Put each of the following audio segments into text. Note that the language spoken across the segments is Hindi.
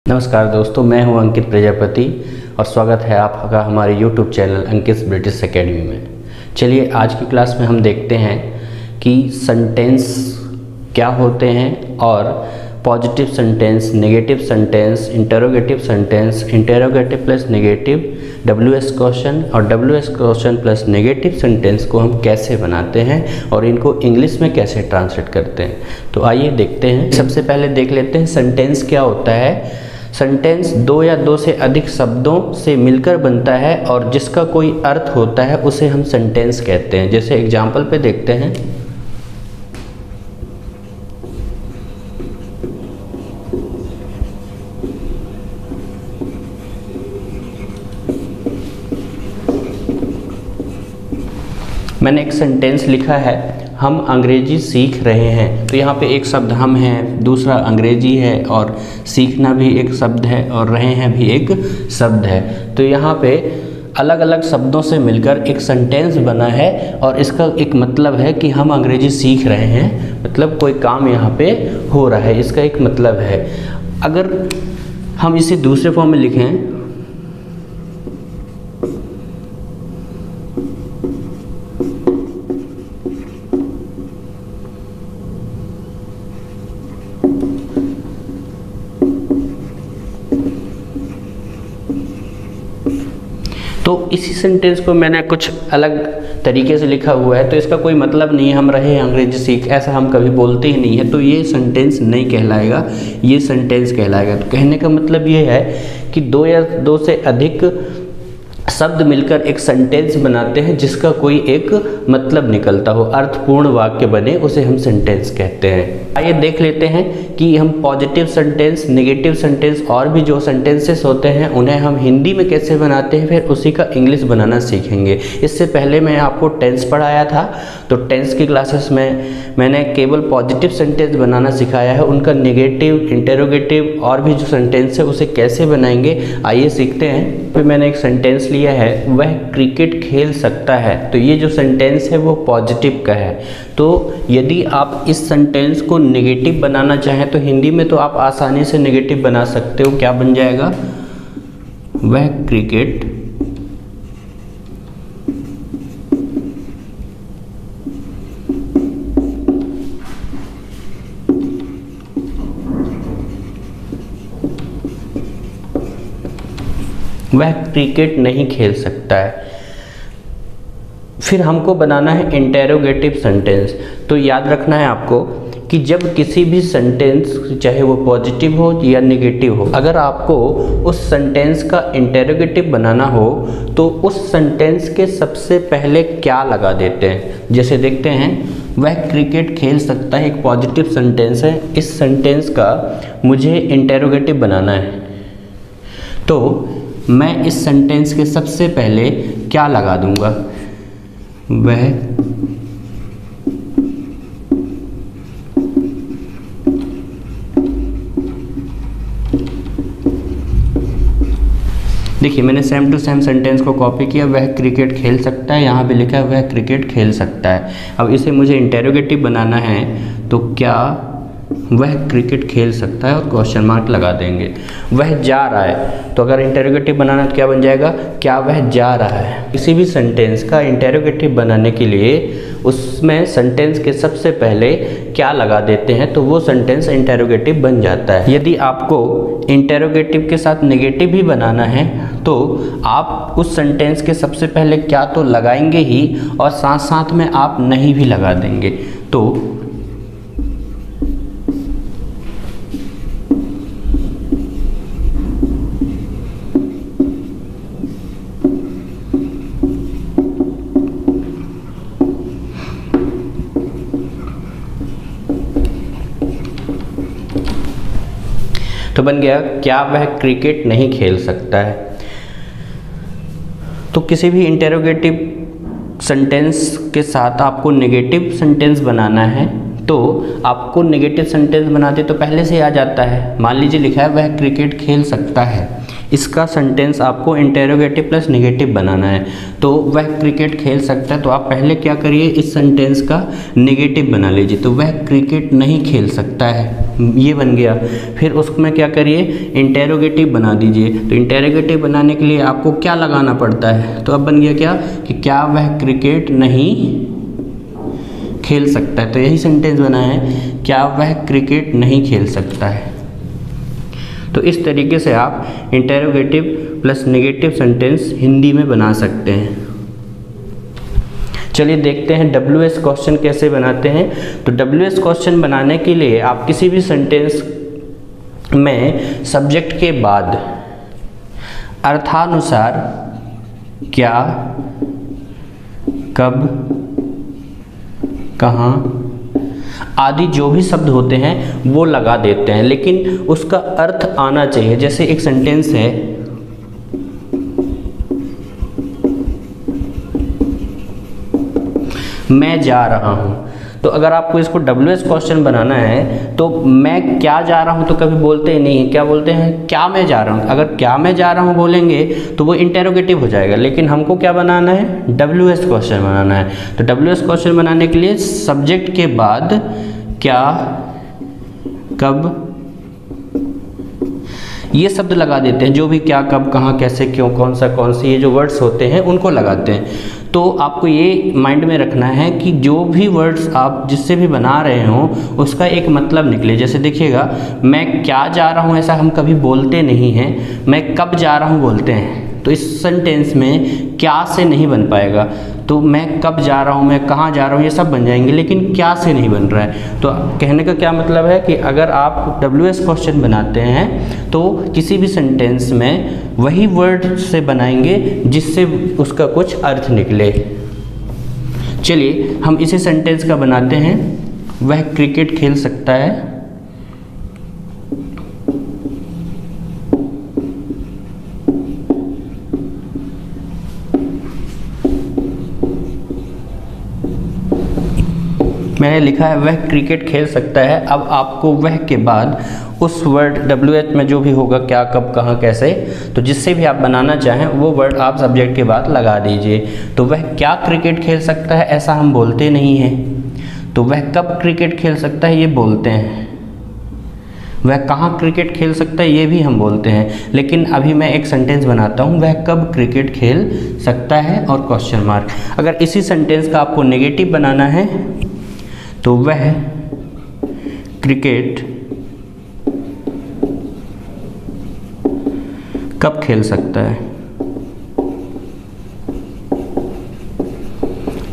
नमस्कार दोस्तों, मैं हूं अंकित प्रजापति और स्वागत है आपका हमारे YouTube चैनल अंकित ब्रिटिश एकेडमी में। चलिए आज की क्लास में हम देखते हैं कि सेंटेंस क्या होते हैं और positive sentence, negative sentence, interrogative sentence, interrogative plus negative, WH question और WH question plus negative sentence को हम कैसे बनाते हैं और इनको इंग्लिश में कैसे ट्रांसलेट करते हैं। तो आइए देखते हैं। सबसे पहले देख लेते हैं सेंटेंस क्या होता है। सेंटेंस दो या दो से अधिक शब्दों से मिलकर बनता है और जिसका कोई अर्थ होता है उसे हम सेंटेंस कहते हैं। जैसे एग्जाम्पल पे देखते हैं। मैंने एक सेंटेंस लिखा है, हम अंग्रेजी सीख रहे हैं। तो यहाँ पे एक शब्द हम हैं, दूसरा अंग्रेजी है और सीखना भी एक शब्द है और रहे हैं भी एक शब्द है। तो यहाँ पे अलग अलग शब्दों से मिलकर एक सेंटेंस बना है और इसका एक मतलब है कि हम अंग्रेजी सीख रहे हैं, मतलब कोई काम यहाँ पे हो रहा है, इसका एक मतलब है। अगर हम इसे दूसरे फॉर्म में लिखें, तो इसी सेंटेंस को मैंने कुछ अलग तरीके से लिखा हुआ है, तो इसका कोई मतलब नहीं है हम रहे अंग्रेजी सीख, ऐसा हम कभी बोलते ही नहीं है। तो ये सेंटेंस नहीं कहलाएगा, ये सेंटेंस कहलाएगा। तो कहने का मतलब ये है कि दो या दो से अधिक शब्द मिलकर एक सेंटेंस बनाते हैं जिसका कोई एक मतलब निकलता हो, अर्थपूर्ण वाक्य बने, उसे हम सेंटेंस कहते हैं। आइए देख लेते हैं कि हम पॉजिटिव सेंटेंस, नेगेटिव सेंटेंस और भी जो सेंटेंसेस होते हैं उन्हें हम हिंदी में कैसे बनाते हैं, फिर उसी का इंग्लिश बनाना सीखेंगे। इससे पहले मैं आपको टेंस पढ़ाया था, तो टेंस की क्लासेस में मैंने केवल पॉजिटिव सेंटेंस बनाना सिखाया है। उनका नेगेटिव, इंटरोगेटिव और भी जो सेंटेंस है उसे कैसे बनाएंगे, आइए सीखते हैं। फिर मैंने एक सेंटेंस लिया है, वह क्रिकेट खेल सकता है। तो ये जो सेंटेंस है वो पॉजिटिव का है। तो यदि आप इस सेंटेंस को नेगेटिव बनाना चाहें तो हिंदी में तो आप आसानी से नेगेटिव बना सकते हो। क्या बन जाएगा? वह क्रिकेट नहीं खेल सकता है। फिर हमको बनाना है इंटेरोगेटिव सेंटेंस। तो याद रखना है आपको कि जब किसी भी सेंटेंस, चाहे वो पॉजिटिव हो या नेगेटिव हो, अगर आपको उस सेंटेंस का इंटेरोगेटिव बनाना हो तो उस सेंटेंस के सबसे पहले क्या लगा देते हैं। जैसे देखते हैं, वह क्रिकेट खेल सकता है, एक पॉजिटिव सेंटेंस है। इस सेंटेंस का मुझे इंटेरोगेटिव बनाना है, तो मैं इस सेंटेंस के सबसे पहले क्या लगा दूंगा? वह देखिए, मैंने सेम टू सेम सेंटेंस को कॉपी किया। वह क्रिकेट खेल सकता है, यहाँ पे लिखा है वह क्रिकेट खेल सकता है। अब इसे मुझे इंटेरोगेटिव बनाना है, तो क्या वह क्रिकेट खेल सकता है और क्वेश्चन मार्क लगा देंगे। वह जा रहा है, तो अगर इंटेरोगेटिव बनाना तो क्या बन जाएगा? क्या वह जा रहा है। किसी भी सेंटेंस का इंटेरोगेटिव बनाने के लिए उसमें सेंटेंस के सबसे पहले क्या लगा देते हैं, तो वो सेंटेंस इंटेरोगेटिव बन जाता है। यदि आपको इंटेरोगेटिव के साथ नेगेटिव भी बनाना है तो आप उस सेंटेंस के सबसे पहले क्या तो लगाएंगे ही और साथ साथ में आप नहीं भी लगा देंगे। तो बन गया, क्या वह क्रिकेट नहीं खेल सकता है। तो किसी भी इंटेरोगेटिव सेंटेंस के साथ आपको नेगेटिव सेंटेंस बनाना है, तो आपको नेगेटिव सेंटेंस बनाते तो पहले से आ जाता है। मान लीजिए लिखा है वह क्रिकेट खेल सकता है, इसका सेंटेंस आपको इंटेरोगेटिव प्लस नेगेटिव बनाना है। तो वह क्रिकेट खेल सकता है, तो आप पहले क्या करिए, इस सेंटेंस का नेगेटिव बना लीजिए। तो वह क्रिकेट नहीं खेल सकता है, ये बन गया। फिर उसमें क्या करिए, इंटेरोगेटिव बना दीजिए। तो इंटेरोगेटिव बनाने के लिए आपको क्या लगाना पड़ता है, तो अब बन गया क्या कि क्या वह क्रिकेट नहीं खेल सकता है। तो यही सेंटेंस बना है, क्या वह क्रिकेट नहीं खेल सकता है। तो इस तरीके से आप interrogative plus negative sentence Hindi में बना सकते हैं। चलिए देखते हैं WH क्वेश्चन कैसे बनाते हैं। तो WH क्वेश्चन बनाने के लिए आप किसी भी सेंटेंस में सब्जेक्ट के बाद अर्थानुसार क्या, कब, कहाँ आदि जो भी शब्द होते हैं वो लगा देते हैं, लेकिन उसका अर्थ आना चाहिए। जैसे एक सेंटेंस है, मैं जा रहा हूँ। तो अगर आपको इसको WH क्वेश्चन बनाना है तो मैं क्या जा रहा हूँ तो कभी बोलते ही नहीं है, क्या बोलते हैं, क्या मैं जा रहा हूँ। अगर क्या मैं जा रहा हूँ बोलेंगे तो वो इंटेरोगेटिव हो जाएगा, लेकिन हमको क्या बनाना है, WH क्वेश्चन बनाना है। तो WH क्वेश्चन बनाने के लिए सब्जेक्ट के बाद क्या, कब ये शब्द लगा देते हैं। जो भी क्या, कब, कहाँ, कैसे, क्यों, कौन सा, कौन से, ये जो वर्ड्स होते हैं उनको लगाते हैं। तो आपको ये माइंड में रखना है कि जो भी वर्ड्स आप जिससे भी बना रहे हो उसका एक मतलब निकले। जैसे देखिएगा, मैं क्या जा रहा हूँ ऐसा हम कभी बोलते नहीं हैं, मैं कब जा रहा हूँ बोलते हैं। तो इस सेंटेंस में क्या से नहीं बन पाएगा। तो मैं कब जा रहा हूँ, मैं कहाँ जा रहा हूँ, ये सब बन जाएंगे, लेकिन क्या से नहीं बन रहा है। तो कहने का क्या मतलब है कि अगर आप WH क्वेश्चन बनाते हैं तो किसी भी सेंटेंस में वही वर्ड से बनाएंगे जिससे उसका कुछ अर्थ निकले। चलिए हम इसी सेंटेंस का बनाते हैं, वह क्रिकेट खेल सकता है। मैंने लिखा है वह क्रिकेट खेल सकता है। अब आपको वह के बाद उस वर्ड WH में जो भी होगा, क्या, कब, कहाँ, कैसे, तो जिससे भी आप बनाना चाहें वो वर्ड आप सब्जेक्ट के बाद लगा दीजिए। तो वह क्या क्रिकेट खेल सकता है ऐसा हम बोलते नहीं हैं। तो वह कब क्रिकेट खेल सकता है ये बोलते हैं। वह कहाँ क्रिकेट खेल सकता है ये भी हम बोलते हैं। लेकिन अभी मैं एक सेंटेंस बनाता हूँ, वह कब क्रिकेट खेल सकता है और क्वेश्चन मार्क। अगर इसी सेंटेंस का आपको नेगेटिव बनाना है तो वह क्रिकेट कब खेल सकता है।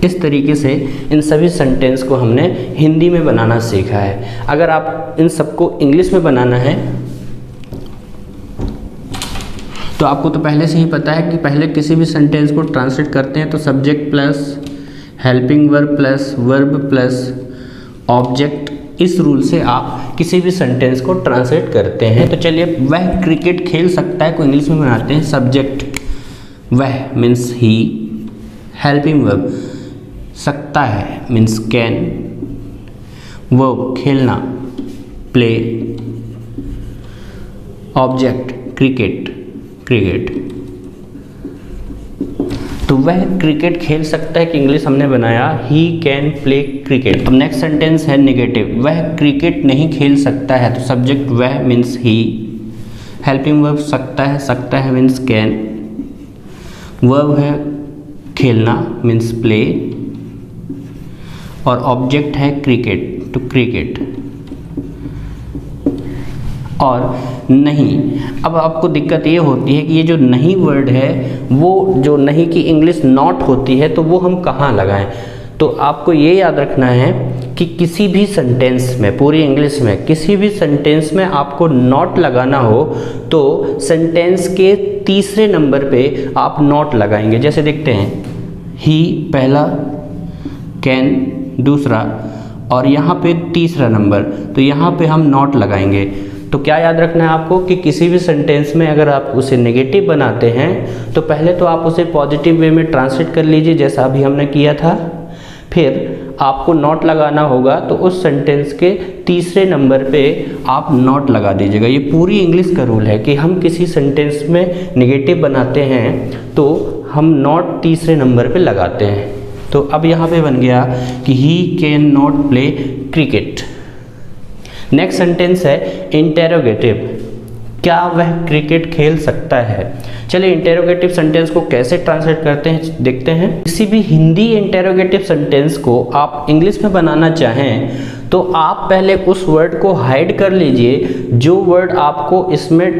इस तरीके से इन सभी सेंटेंस को हमने हिंदी में बनाना सीखा है। अगर आप इन सबको इंग्लिश में बनाना है तो आपको तो पहले से ही पता है कि पहले किसी भी सेंटेंस को ट्रांसलेट करते हैं तो subject plus helping verb plus verb plus object, इस रूल से आप किसी भी सेंटेंस को ट्रांसलेट करते हैं। तो चलिए, वह क्रिकेट खेल सकता है को इंग्लिश में बनाते हैं। सब्जेक्ट वह मीन्स ही, हेल्पिंग वर्ब सकता है मीन्स कैन, वर्ब खेलना प्ले, ऑब्जेक्ट क्रिकेट क्रिकेट। तो वह क्रिकेट खेल सकता है कि इंग्लिश हमने बनाया ही कैन प्ले क्रिकेट। अब नेक्स्ट सेंटेंस है नेगेटिव, वह क्रिकेट नहीं खेल सकता है। तो सब्जेक्ट वह मीन्स ही, हेल्पिंग वर्ब सकता है मीन्स कैन, वर्ब है खेलना मीन्स प्ले, और ऑब्जेक्ट है क्रिकेट तो क्रिकेट। और नहीं, अब आपको दिक्कत ये होती है कि ये जो नहीं वर्ड है वो जो नहीं की इंग्लिश नॉट होती है तो वो हम कहाँ लगाएं। तो आपको ये याद रखना है कि किसी भी सेंटेंस में, पूरी इंग्लिश में किसी भी सेंटेंस में आपको नॉट लगाना हो तो सेंटेंस के तीसरे नंबर पे आप नॉट लगाएंगे। जैसे देखते हैं, ही पहला, कैन दूसरा, और यहाँ पे तीसरा नंबर, तो यहाँ पे हम नॉट लगाएंगे। तो क्या याद रखना है आपको कि किसी भी सेंटेंस में अगर आप उसे नेगेटिव बनाते हैं तो पहले तो आप उसे पॉजिटिव वे में ट्रांसलेट कर लीजिए जैसा अभी हमने किया था। फिर आपको नॉट लगाना होगा तो उस सेंटेंस के तीसरे नंबर पे आप नॉट लगा दीजिएगा। ये पूरी इंग्लिश का रूल है कि हम किसी सेंटेंस में नेगेटिव बनाते हैं तो हम नॉट तीसरे नंबर पे लगाते हैं। तो अब यहाँ पे बन गया कि he can not play cricket. Next sentence है इंटेरोगेटिव, क्या वह क्रिकेट खेल सकता है। चलिए इंटेरोगेटिव सेंटेंस को कैसे ट्रांसलेट करते हैं देखते हैं। किसी भी हिंदी इंटेरोगेटिव सेंटेंस को आप इंग्लिश में बनाना चाहें तो आप पहले उस वर्ड को हाइड कर लीजिए जो वर्ड आपको इसमें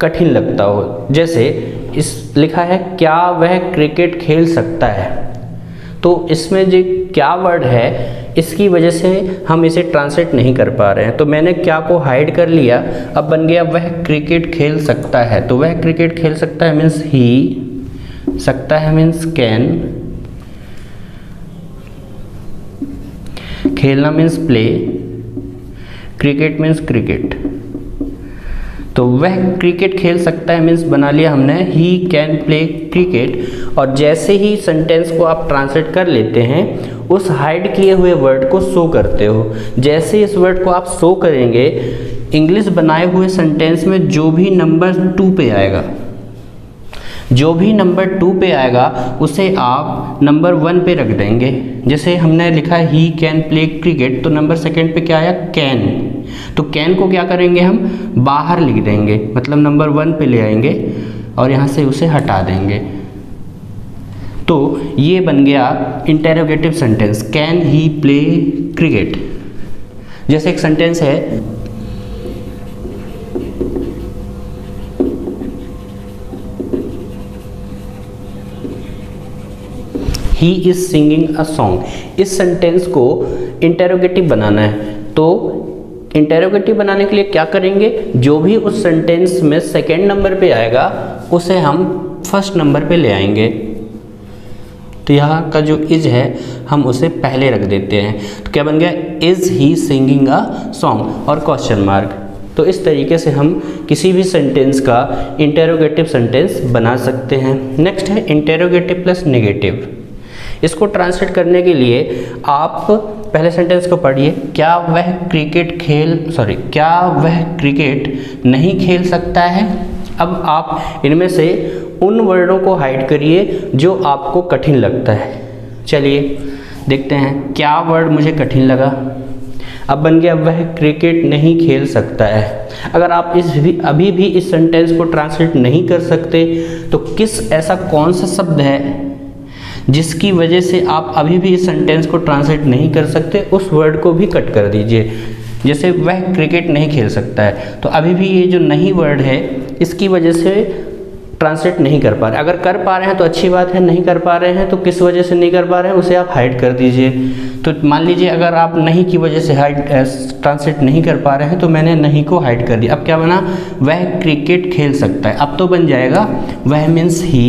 कठिन लगता हो। जैसे इस लिखा है क्या वह क्रिकेट खेल सकता है, तो इसमें जो क्या वर्ड है इसकी वजह से हम इसे ट्रांसलेट नहीं कर पा रहे हैं, तो मैंने क्या को हाइड कर लिया। अब बन गया वह क्रिकेट खेल सकता है। तो वह क्रिकेट खेल सकता है मीन्स ही, सकता है मीन्स कैन, खेलना means play, cricket means cricket. तो वह क्रिकेट खेल सकता है मीन्स बना लिया हमने ही कैन प्ले क्रिकेट। और जैसे ही सेंटेंस को आप ट्रांसलेट कर लेते हैं उस हाइड किए हुए वर्ड को शो करते हो। जैसे इस वर्ड को आप शो करेंगे इंग्लिश बनाए हुए सेंटेंस में जो भी नंबर 2 पे आएगा, जो भी नंबर 2 पे आएगा उसे आप नंबर 1 पे रख देंगे। जैसे हमने लिखा ही कैन प्ले क्रिकेट तो नंबर 2 पे क्या आया कैन, तो कैन को क्या करेंगे हम बाहर लिख देंगे, मतलब नंबर 1 पे ले आएंगे और यहाँ से उसे हटा देंगे। तो ये बन गया interrogative sentence can he play cricket. जैसे एक सेंटेंस है he is singing a song. इस सेंटेंस को इंटेरोगेटिव बनाना है, तो इंटेरोगेटिव बनाने के लिए क्या करेंगे, जो भी उस सेंटेंस में सेकेंड नंबर पे आएगा उसे हम फर्स्ट नंबर पे ले आएंगे। तो यहाँ का जो इज है हम उसे पहले रख देते हैं। तो क्या बन गया is he singing a song और क्वेश्चन मार्क। तो इस तरीके से हम किसी भी सेंटेंस का इंटेरोगेटिव सेंटेंस बना सकते हैं। नेक्स्ट है इंटेरोगेटिव प्लस नेगेटिव। इसको ट्रांसलेट करने के लिए आप पहले सेंटेंस को पढ़िए, क्या वह क्रिकेट नहीं खेल सकता है। अब आप इनमें से उन वर्डों को हाइड करिए जो आपको कठिन लगता है। चलिए देखते हैं क्या वर्ड मुझे कठिन लगा। अब बन गया वह क्रिकेट नहीं खेल सकता है। अगर आप अभी भी इस सेंटेंस को ट्रांसलेट नहीं कर सकते तो ऐसा कौन सा शब्द है जिसकी वजह से आप अभी भी इस सेंटेंस को ट्रांसलेट नहीं कर सकते, उस वर्ड को भी कट कर दीजिए। जैसे वह क्रिकेट नहीं खेल सकता है, तो अभी भी ये जो नहीं वर्ड है इसकी वजह से ट्रांसलेट नहीं कर पा रहे। अगर कर पा रहे हैं तो अच्छी बात है, नहीं कर पा रहे हैं तो किस वजह से नहीं कर पा रहे हैं उसे आप हाइड कर दीजिए। तो मान लीजिए अगर आप नहीं की वजह से ट्रांसलेट नहीं कर पा रहे हैं तो मैंने नहीं को हाइड कर दिया। अब क्या बना वह क्रिकेट खेल सकता है। अब तो बन जाएगा वह मीन्स ही,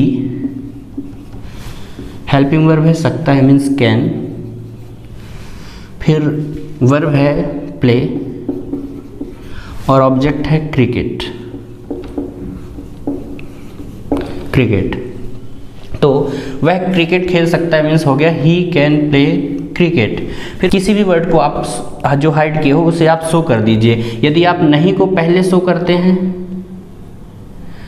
हेल्पिंग वर्ब है सकता है मीन्स कैन, फिर वर्ब है प्ले और ऑब्जेक्ट है क्रिकेट। तो वह क्रिकेट खेल सकता है मीन्स हो गया ही कैन प्ले क्रिकेट। फिर किसी भी वर्ड को आप जो हाइड किए हो उसे आप शो कर दीजिए। यदि आप नहीं को पहले शो करते हैं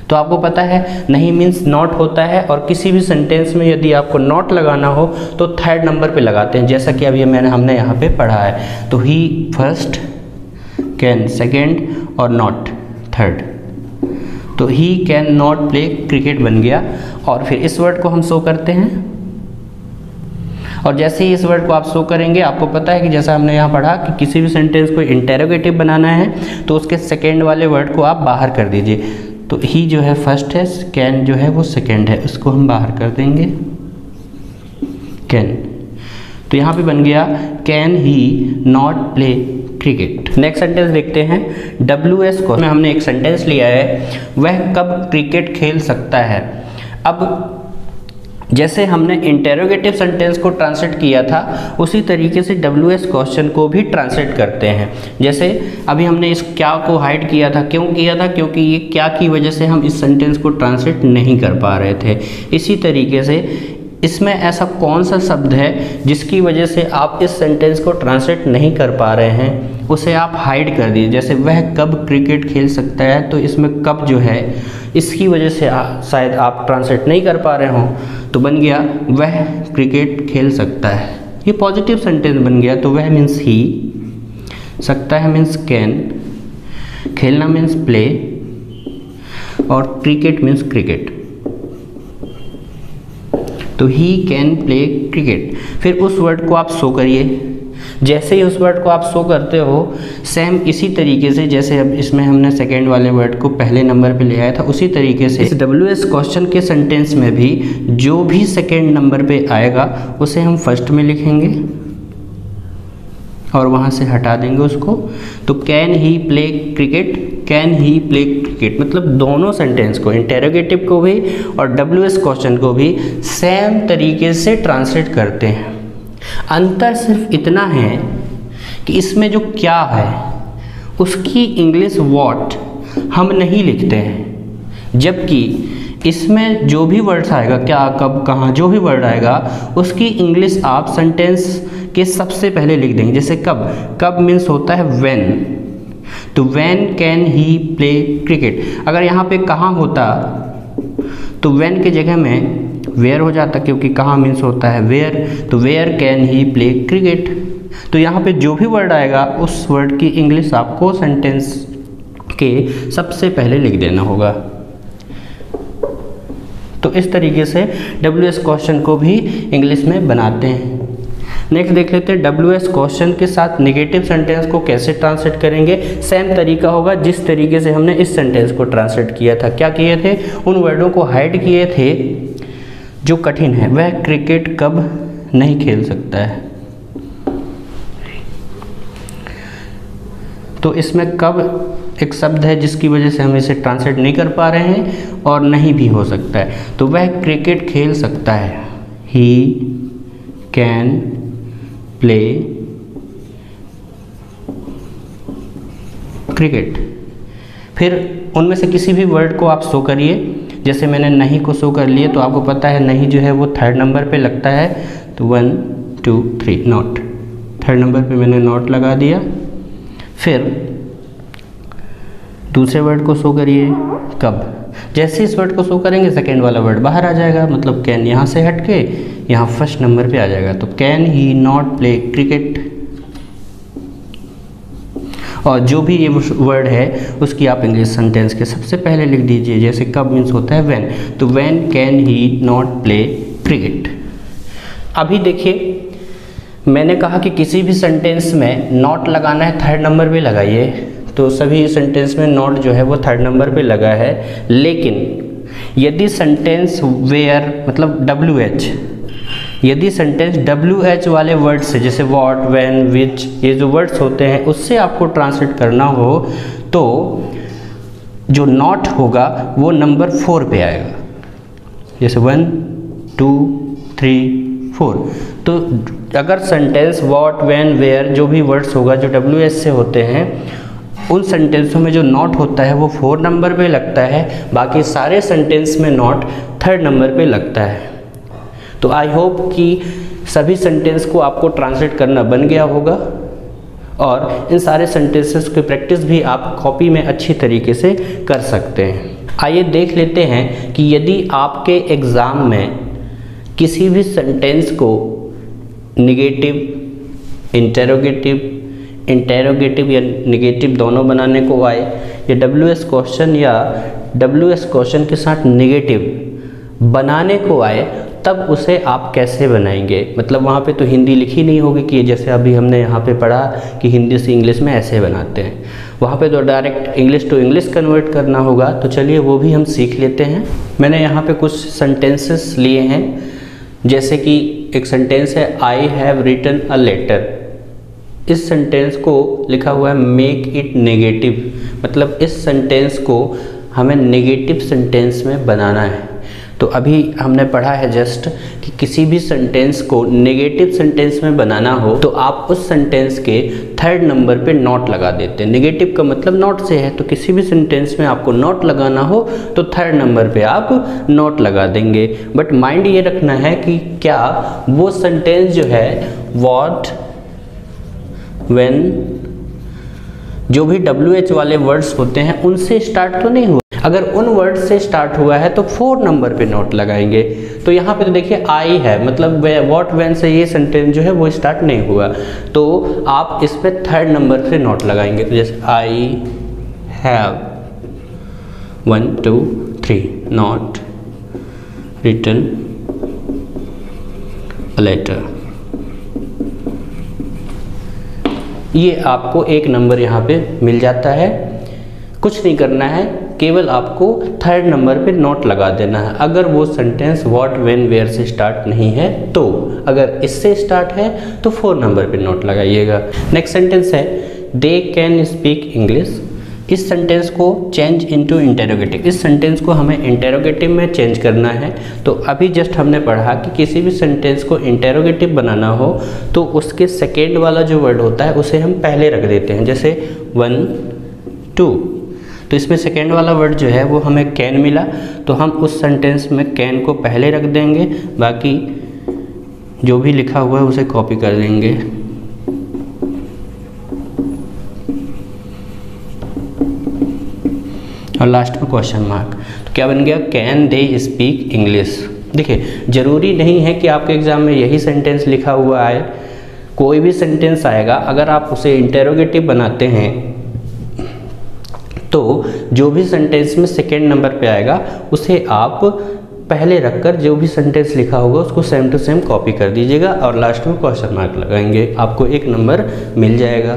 तो आपको पता है नहीं मीन्स नॉट होता है, और किसी भी सेंटेंस में यदि आपको नॉट लगाना हो तो थर्ड नंबर पे लगाते हैं, जैसा कि अभी हमने यहाँ पे पढ़ा है। तो ही फर्स्ट, कैन सेकेंड और नॉट थर्ड। तो he can not play cricket बन गया। और फिर इस वर्ड को हम शो करते हैं, और जैसे ही इस वर्ड को आप शो करेंगे आपको पता है कि जैसा हमने यहाँ पढ़ा कि किसी भी सेंटेंस को इंटेरोगेटिव बनाना है तो उसके सेकेंड वाले वर्ड को आप बाहर कर दीजिए। तो ही जो है फर्स्ट है, कैन जो है वो सेकेंड है, उसको हम बाहर कर देंगे कैन। तो यहाँ पे बन गया can he not play cricket. Next sentence देखते हैं WS को में हमने एक सेंटेंस लिया है वह कब क्रिकेट खेल सकता है। अब जैसे हमने इंटेरोगेटिव सेंटेंस को ट्रांसलेट किया था उसी तरीके से WS क्वेश्चन को भी ट्रांसलेट करते हैं। जैसे अभी हमने इस क्या को हाइड किया था, क्यों किया था, क्योंकि ये क्या की वजह से हम इस सेंटेंस को ट्रांसलेट नहीं कर पा रहे थे। इसी तरीके से इसमें ऐसा कौन सा शब्द है जिसकी वजह से आप इस सेंटेंस को ट्रांसलेट नहीं कर पा रहे हैं, उसे आप हाइड कर दीजिए। जैसे वह कब क्रिकेट खेल सकता है, तो इसमें कब जो है इसकी वजह से शायद आप ट्रांसलेट नहीं कर पा रहे हों, तो बन गया वह क्रिकेट खेल सकता है। ये पॉजिटिव सेंटेंस बन गया। तो वह मीन्स ही, सकता है मीन्स कैन, खेलना मीन्स प्ले, और क्रिकेट मीन्स क्रिकेट। तो ही कैन प्ले क्रिकेट। फिर उस वर्ड को आप शो करिए। जैसे ही उस वर्ड को आप शो करते हो, सेम इसी तरीके से जैसे अब इसमें हमने सेकेंड वाले वर्ड को पहले नंबर पे ले आया था, उसी तरीके से इस WH क्वेश्चन के सेंटेंस में भी जो भी सेकेंड नंबर पे आएगा उसे हम फर्स्ट में लिखेंगे और वहाँ से हटा देंगे उसको। तो can he play cricket, can he play cricket, मतलब दोनों सेंटेंस को, इंटेरोगेटिव को भी और WH क्वेश्चन को भी सेम तरीके से ट्रांसलेट करते हैं। अंतर सिर्फ इतना है कि इसमें जो क्या है उसकी इंग्लिश व्हाट हम नहीं लिखते हैं, जबकि इसमें जो भी वर्ड्स आएगा, क्या, कब, कहाँ, जो भी वर्ड आएगा उसकी इंग्लिश आप सेंटेंस के सबसे पहले लिख देंगे। जैसे कब, कब मीन्स होता है व्हेन, तो when can he play cricket. अगर यहाँ पे कहाँ होता तो व्हेन के जगह में वेयर हो जाता, क्योंकि कहाँ मीन्स होता है वेयर, तो where can he play cricket. तो यहाँ पे जो भी वर्ड आएगा उस वर्ड की इंग्लिश आपको सेंटेंस के सबसे पहले लिख देना होगा। तो इस तरीके से WH क्वेश्चन को भी इंग्लिश में बनाते हैं। नेक्स्ट देख लेते हैं WH क्वेश्चन के साथ नेगेटिव सेंटेंस को कैसे ट्रांसलेट करेंगे। सेम तरीका होगा जिस तरीके से हमने इस सेंटेंस को ट्रांसलेट किया था। क्या किए थे, उन वर्डों को हाइड किए थे जो कठिन है। वह क्रिकेट कब नहीं खेल सकता है, तो इसमें कब एक शब्द है जिसकी वजह से हम इसे ट्रांसलेट नहीं कर पा रहे हैं और नहीं भी हो सकता है। तो वह क्रिकेट खेल सकता है, ही कैन प्ले क्रिकेट। फिर उनमें से किसी भी वर्ड को आप शो करिए। जैसे मैंने नहीं को शो कर लिए, तो आपको पता है नहीं जो है वो थर्ड नंबर पे लगता है, तो 1 2 3 नॉट, थर्ड नंबर पे मैंने नॉट लगा दिया। फिर दूसरे वर्ड को शो करिए, कब। जैसे इस वर्ड को शो करेंगे सेकेंड वाला वर्ड बाहर आ जाएगा, मतलब कैन यहाँ से हट के यहाँ फर्स्ट नंबर पे आ जाएगा। तो can he not play cricket, और जो भी ये वर्ड है उसकी आप इंग्लिश सेंटेंस के सबसे पहले लिख दीजिए। जैसे कब मीन्स होता है व्हेन, तो when can he not play cricket. अभी देखिए, मैंने कहा कि किसी भी सेंटेंस में नॉट लगाना है थर्ड नंबर पे लगाइए, तो सभी सेंटेंस में नॉट जो है वो थर्ड नंबर पे लगा है। लेकिन यदि सेंटेंस वेयर मतलब WH, यदि सेंटेंस WH वाले वर्ड से, जैसे व्हाट, व्हेन, विच, ये जो वर्ड्स होते हैं उससे आपको ट्रांसलेट करना हो, तो जो नॉट होगा वो नंबर 4 पे आएगा। जैसे 1 2 3 4। तो अगर सेंटेंस व्हाट, व्हेन, वेयर जो भी वर्ड्स होगा जो WH से होते हैं, उन सेंटेंसों में जो नॉट होता है वो 4 नंबर पे लगता है, बाकी सारे सेंटेंस में नॉट थर्ड नंबर पे लगता है। तो आई होप कि सभी सेंटेंस को आपको ट्रांसलेट करना बन गया होगा, और इन सारे सेंटेंसेस की प्रैक्टिस भी आप कॉपी में अच्छी तरीके से कर सकते हैं। आइए देख लेते हैं कि यदि आपके एग्ज़ाम में किसी भी सेंटेंस को निगेटिव, इंटेरोगेटिव या निगेटिव दोनों बनाने को आए, या WH क्वेश्चन या WH क्वेश्चन के साथ निगेटिव बनाने को आए, तब उसे आप कैसे बनाएंगे। मतलब वहाँ पे तो हिंदी लिखी नहीं होगी कि जैसे अभी हमने यहाँ पे पढ़ा कि हिंदी से इंग्लिश में ऐसे बनाते हैं, वहाँ पे तो direct English to English convert करना होगा। तो चलिए वो भी हम सीख लेते हैं। मैंने यहाँ पे कुछ सेंटेंसेस लिए हैं, जैसे कि एक सेंटेंस है I have written a letter. इस सेंटेंस को लिखा हुआ है मेक इट नेगेटिव, मतलब इस सेंटेंस को हमें नेगेटिव सेंटेंस में बनाना है। तो अभी हमने पढ़ा है जस्ट कि किसी भी सेंटेंस को नेगेटिव सेंटेंस में बनाना हो तो आप उस सेंटेंस के थर्ड नंबर पे नॉट लगा देते हैं। नेगेटिव का मतलब नॉट से है, तो किसी भी सेंटेंस में आपको नॉट लगाना हो तो थर्ड नंबर पे आप नॉट लगा देंगे। बट माइंड ये रखना है कि क्या वो सेंटेंस जो है व्हाट, व्हेन, जो भी WH वाले वर्ड्स होते हैं उनसे स्टार्ट तो नहीं हुआ। अगर उन वर्ड से स्टार्ट हुआ है तो 4 नंबर पे नोट लगाएंगे। तो यहाँ पे तो देखिए आई है, मतलब व्हाट, व्हेन से ये सेंटेंस जो है वो स्टार्ट नहीं हुआ, तो आप इस पे थर्ड नंबर पे नोट लगाएंगे। तो जैसे I have 1 2 3 not written a letter, ये आपको 1 नंबर यहाँ पे मिल जाता है। कुछ नहीं करना है, केवल आपको थर्ड नंबर पे नोट लगा देना है अगर वो सेंटेंस व्हाट, व्हेन, वेयर से स्टार्ट नहीं है तो। अगर इससे स्टार्ट है तो 4 नंबर पे नोट लगाइएगा। नेक्स्ट सेंटेंस है दे कैन स्पीक इंग्लिश। इस सेंटेंस को चेंज इनटू इंटेरोगेटिव, इस सेंटेंस को हमें इंटेरोगेटिव में चेंज करना है। तो अभी जस्ट हमने पढ़ा कि किसी भी सेंटेंस को इंटेरोगेटिव बनाना हो तो उसके सेकेंड वाला जो वर्ड होता है उसे हम पहले रख देते हैं। जैसे 1 2, तो इसमें सेकेंड वाला वर्ड जो है वो हमें कैन मिला, तो हम उस सेंटेंस में कैन को पहले रख देंगे, बाकी जो भी लिखा हुआ है उसे कॉपी कर देंगे। और लास्ट में क्वेश्चन मार्क, तो क्या बन गया, कैन दे स्पीक इंग्लिश। देखिए जरूरी नहीं है कि आपके एग्जाम में यही सेंटेंस लिखा हुआ आए, कोई भी सेंटेंस आएगा, अगर आप उसे इंटेरोगेटिव बनाते हैं तो जो भी सेंटेंस में सेकेंड नंबर पे आएगा उसे आप पहले रखकर जो भी सेंटेंस लिखा होगा उसको सेम टू सेम कॉपी कर दीजिएगा और लास्ट में क्वेश्चन मार्क लगाएंगे, आपको 1 नंबर मिल जाएगा।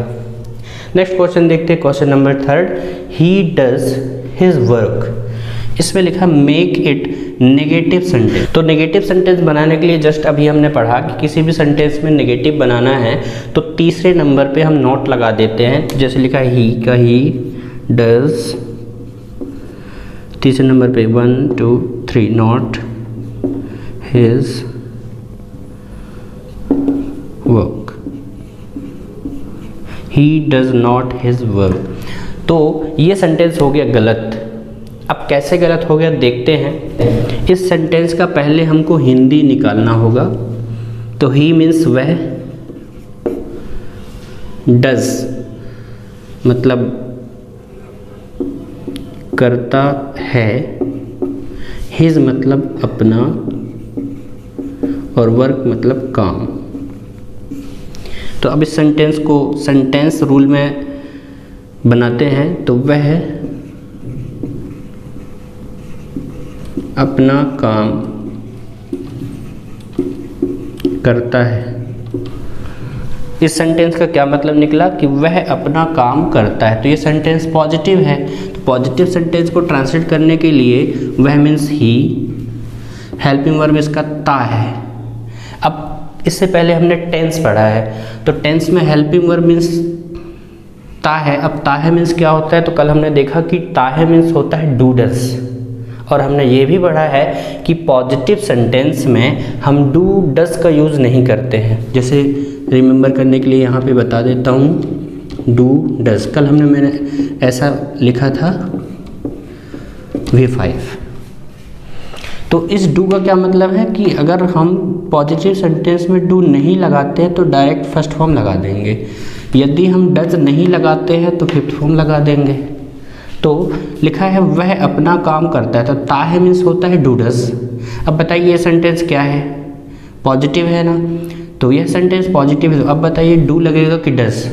नेक्स्ट क्वेश्चन देखते हैं, question number 3, he does his work. इसमें लिखा मेक इट नेगेटिव सेंटेंस। तो नेगेटिव सेंटेंस बनाने के लिए जस्ट अभी हमने पढ़ा कि किसी भी सेंटेंस में नेगेटिव बनाना है तो तीसरे नंबर पे हम नोट लगा देते हैं। जैसे लिखा है ही का ही डज, तीसरे नंबर पे 1 2 3 not his work, he does not his work. तो ये सेंटेंस हो गया गलत। अब कैसे गलत हो गया देखते हैं। इस सेंटेंस का पहले हमको हिंदी निकालना होगा। तो ही मीन्स वह, डज मतलब करता है, हिज मतलब अपना और वर्क मतलब काम। तो अब इस सेंटेंस को सेंटेंस रूल में बनाते हैं तो वह अपना काम करता है। इस सेंटेंस का क्या मतलब निकला कि वह अपना काम करता है, तो ये सेंटेंस पॉजिटिव है। तो पॉजिटिव सेंटेंस को ट्रांसलेट करने के लिए वह मीन्स ही, हेल्पिंग वर्ब इसका ता है। अब इससे पहले हमने टेंस पढ़ा है, तो टेंस में हेल्पिंग वर्ब मीन्स ता है। अब ता है मीन्स क्या होता है, तो कल हमने देखा कि ता है मीन्स होता है डू डज, और हमने ये भी पढ़ा है कि पॉजिटिव सेंटेंस में हम डू डज का यूज़ नहीं करते हैं। जैसे रिमेंबर करने के लिए यहाँ पे बता देता हूँ, डू डज कल मैंने ऐसा लिखा था V5। तो इस डू का क्या मतलब है कि अगर हम पॉजिटिव सेंटेंस में डू नहीं लगाते हैं तो डायरेक्ट फर्स्ट फॉर्म लगा देंगे, यदि हम डज नहीं लगाते हैं तो फिफ्थ फॉर्म लगा देंगे। तो लिखा है वह अपना काम करता है, तो ता है मीन्स होता है डू डज। अब बताइए ये सेंटेंस क्या है, पॉजिटिव है ना, तो यह सेंटेंस पॉजिटिव है। अब बताइए डू लगेगा कि डज।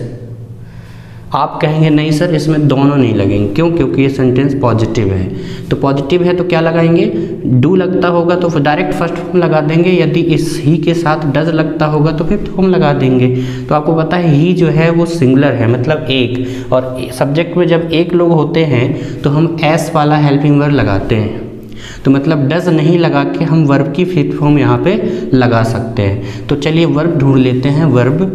आप कहेंगे नहीं सर इसमें दोनों नहीं लगेंगे, क्यों, क्योंकि ये सेंटेंस पॉजिटिव है। तो पॉजिटिव है तो क्या लगाएंगे, डू लगता होगा तो फिर डायरेक्ट फर्स्ट फॉर्म लगा देंगे, यदि इस ही के साथ डज लगता होगा तो फिफ्थ फॉर्म लगा देंगे। तो आपको पता है ही जो है वो सिंगुलर है, मतलब एक, और सब्जेक्ट में जब एक लोग होते हैं तो हम एस वाला हेल्पिंग वर्ब लगाते हैं। तो मतलब डज नहीं लगा के हम वर्ब की फिफ्थ फॉर्म यहाँ पे लगा सकते हैं। तो चलिए वर्ब ढूंढ लेते हैं, वर्ब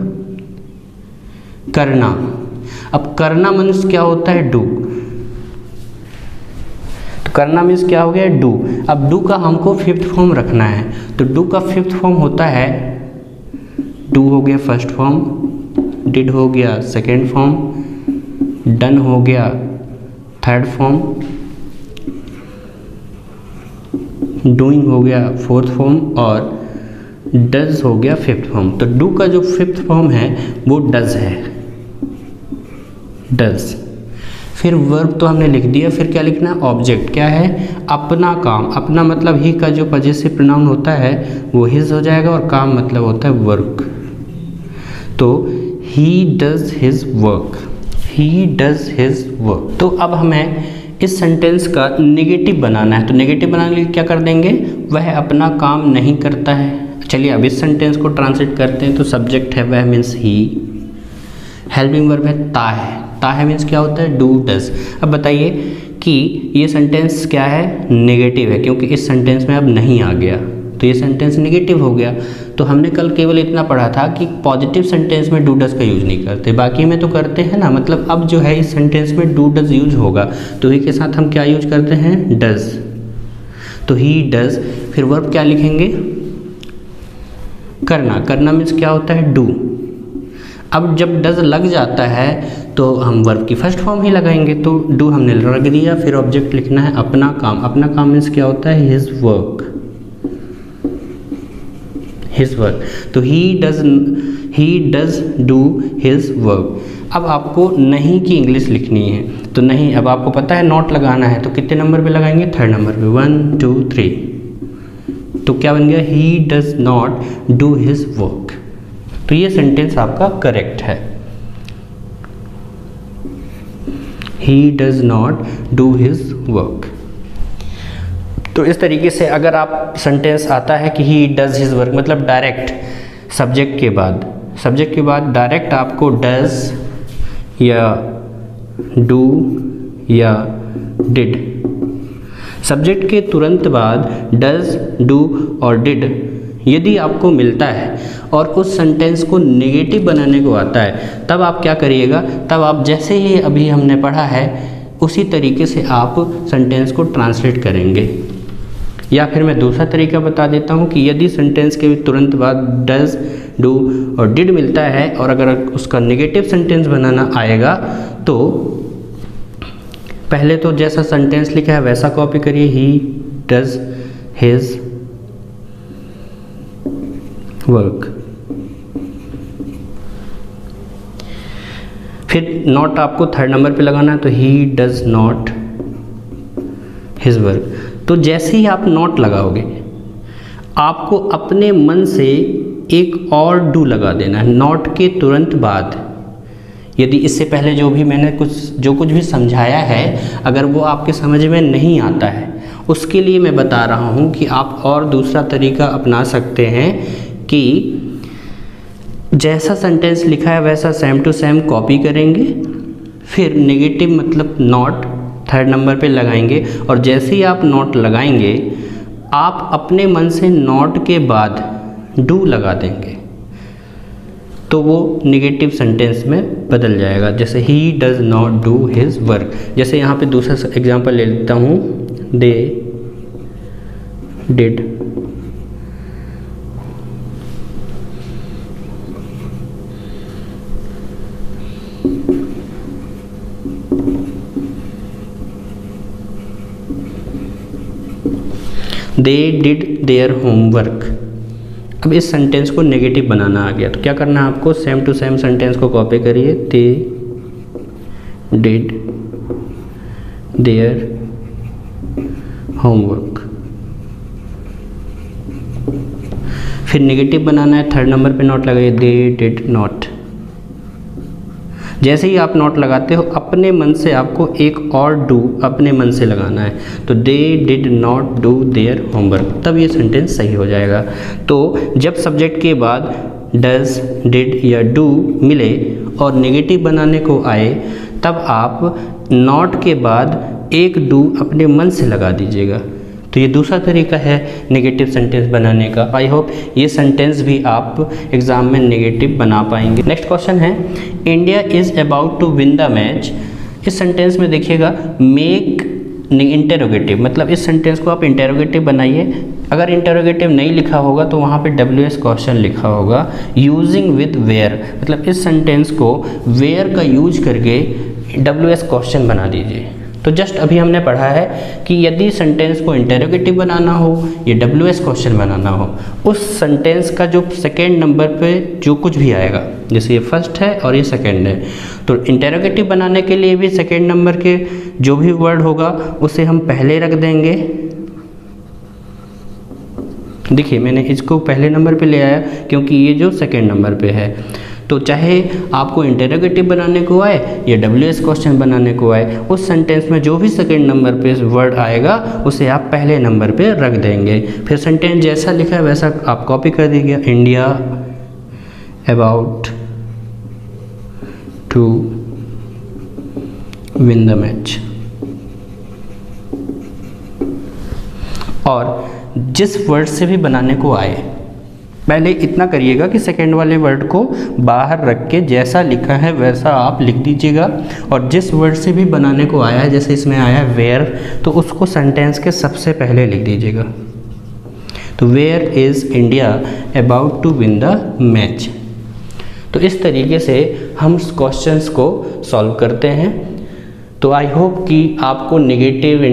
करना। अब करना मीन्स क्या होता है, डू। तो करना मीन्स क्या हो गया, डू। अब डू का हमको फिफ्थ फॉर्म रखना है, तो डू का फिफ्थ फॉर्म होता है, डू हो गया फर्स्ट फॉर्म, डिड हो गया सेकेंड फॉर्म, डन हो गया थर्ड फॉर्म, डूइंग हो गया फोर्थ फॉर्म और डज हो गया फिफ्थ फॉर्म। तो डू का जो फिफ्थ फॉर्म है वो डज है, डज। फिर वर्ब तो हमने लिख दिया, फिर क्या लिखना है, ऑब्जेक्ट क्या है, अपना काम। अपना मतलब ही का जो पजेसिव प्रोनाउन होता है वो हिज हो जाएगा और काम मतलब होता है वर्क। तो he does his work, he does his work. तो अब हमें इस सेंटेंस का नेगेटिव बनाना है, तो नेगेटिव बनाने के लिए क्या कर देंगे, वह अपना काम नहीं करता है। चलिए अब इस सेंटेंस को ट्रांसलेट करते हैं। तो सब्जेक्ट है वह मीन्स ही, हेल्पिंग वर्ब है ता है, ता है मीन्स क्या होता है, डू डज। अब बताइए कि ये सेंटेंस क्या है, नेगेटिव है, क्योंकि इस सेंटेंस में अब नहीं आ गया तो ये सेंटेंस नेगेटिव हो गया। तो हमने कल केवल इतना पढ़ा था कि पॉजिटिव सेंटेंस में डू डज का यूज़ नहीं करते, बाकी में तो करते हैं ना। मतलब अब जो है इस सेंटेंस में डू डज यूज होगा, तो ही के साथ हम क्या यूज करते हैं, डज। तो ही डज, फिर वर्ब क्या लिखेंगे, करना। करना मीन्स क्या होता है, डू। अब जब डज लग जाता है तो हम वर्ब की फर्स्ट फॉर्म ही लगाएंगे, तो डू हमने रख दिया। फिर ऑब्जेक्ट लिखना है अपना काम। अपना काम मीन्स क्या होता है, हिज वर्क, हिज वर्क। तो he does do his work. अब आपको नहीं की इंग्लिश लिखनी है, तो नहीं, अब आपको पता है नॉट लगाना है, तो कितने नंबर पे लगाएंगे, थर्ड नंबर पे, 1 2 3। तो क्या बन गया, he does not do his work. तो ये सेंटेंस आपका करेक्ट है, he does not do his work. तो इस तरीके से अगर आप सेंटेंस आता है कि ही डज हिज वर्क, मतलब डायरेक्ट सब्जेक्ट के बाद डायरेक्ट आपको डज या डू या डिड, सब्जेक्ट के तुरंत बाद डज, डू और डिड यदि आपको मिलता है और उस सेंटेंस को नेगेटिव बनाने को आता है, तब आप क्या करिएगा, तब आप जैसे ही अभी हमने पढ़ा है उसी तरीके से आप सेंटेंस को ट्रांसलेट करेंगे। या फिर मैं दूसरा तरीका बता देता हूँ कि यदि सेंटेंस के तुरंत बाद डज, डू और डिड मिलता है और अगर उसका नेगेटिव सेंटेंस बनाना आएगा, तो पहले तो जैसा सेंटेंस लिखा है वैसा कॉपी करिए, ही डज हिज वर्क। फिर नॉट आपको थर्ड नंबर पे लगाना है, तो he does not his work. तो जैसे ही आप नॉट लगाओगे आपको अपने मन से एक और डू लगा देना है नॉट के तुरंत बाद। यदि इससे पहले जो कुछ भी समझाया है अगर वो आपके समझ में नहीं आता है, उसके लिए मैं बता रहा हूँ कि आप और दूसरा तरीका अपना सकते हैं कि जैसा सेंटेंस लिखा है वैसा सेम टू सेम कॉपी करेंगे, फिर नेगेटिव मतलब नॉट थर्ड नंबर पे लगाएंगे और जैसे ही आप नॉट लगाएंगे आप अपने मन से नॉट के बाद डू लगा देंगे, तो वो नेगेटिव सेंटेंस में बदल जाएगा। जैसे he does not do his work. जैसे यहाँ पे दूसरा एग्जांपल ले लेता हूँ, they did they did their homework. अब इस सेंटेंस को नेगेटिव बनाना आ गया, तो क्या करना है आपको, सेम टू सेम सेंटेंस को कॉपी करिए, दे डिड देयर होमवर्क। फिर नेगेटिव बनाना है, थर्ड नंबर पे नॉट लगाइए, दे डिड नॉट। जैसे ही आप नॉट लगाते हो अपने मन से आपको एक और डू अपने मन से लगाना है, तो they did not do their homework, तब ये सेंटेंस सही हो जाएगा। तो जब सब्जेक्ट के बाद डज, डिड या डू मिले और नेगेटिव बनाने को आए, तब आप नॉट के बाद एक डू अपने मन से लगा दीजिएगा। तो ये दूसरा तरीका है नेगेटिव सेंटेंस बनाने का। आई होप ये सेंटेंस भी आप एग्ज़ाम में नेगेटिव बना पाएंगे। नेक्स्ट क्वेश्चन है, India is about to win the match. इस सेंटेंस में देखिएगा मेक इंटेरोगेटिव, मतलब इस सेंटेंस को आप इंटेरोगेटिव बनाइए। अगर इंटेरोगेटिव नहीं लिखा होगा तो वहाँ पे WH क्वेश्चन लिखा होगा यूजिंग विद वेयर, मतलब इस सेंटेंस को वेयर का यूज करके WH क्वेश्चन बना दीजिए। तो जस्ट अभी हमने पढ़ा है कि यदि सेंटेंस को इंटेरोगेटिव बनाना हो या WH क्वेश्चन बनाना हो, उस सेंटेंस का जो सेकेंड नंबर पे जो कुछ भी आएगा, जैसे ये फर्स्ट है और ये सेकेंड है, तो इंटेरोगेटिव बनाने के लिए भी सेकेंड नंबर के जो भी वर्ड होगा उसे हम पहले रख देंगे। देखिए मैंने इसको पहले नंबर पे ले आया क्योंकि ये जो सेकेंड नंबर पे है। तो चाहे आपको इंटेरोगेटिव बनाने को आए या WH क्वेश्चन बनाने को आए, उस सेंटेंस में जो भी सेकेंड नंबर पे वर्ड आएगा उसे आप पहले नंबर पे रख देंगे। फिर सेंटेंस जैसा लिखा है वैसा आप कॉपी कर दीजिए। India about to win the match. और जिस वर्ड से भी बनाने को आए पहले इतना करिएगा कि सेकेंड वाले वर्ड को बाहर रख के जैसा लिखा है वैसा आप लिख दीजिएगा। और जिस वर्ड से भी बनाने को आया है, जैसे इसमें आया है वेयर, तो उसको सेंटेंस के सबसे पहले लिख दीजिएगा। तो where is India about to win the match. तो इस तरीके से हम क्वेश्चंस को सॉल्व करते हैं। तो आई होप कि आपको नेगेटिव,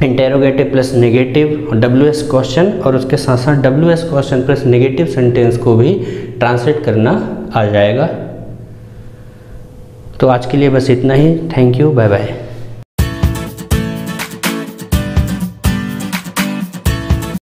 इंटेरोगेटिव प्लस नेगेटिव और WH क्वेश्चन और उसके साथ साथ WH question plus negative sentence को भी ट्रांसलेट करना आ जाएगा। तो आज के लिए बस इतना ही। Thank you, bye bye.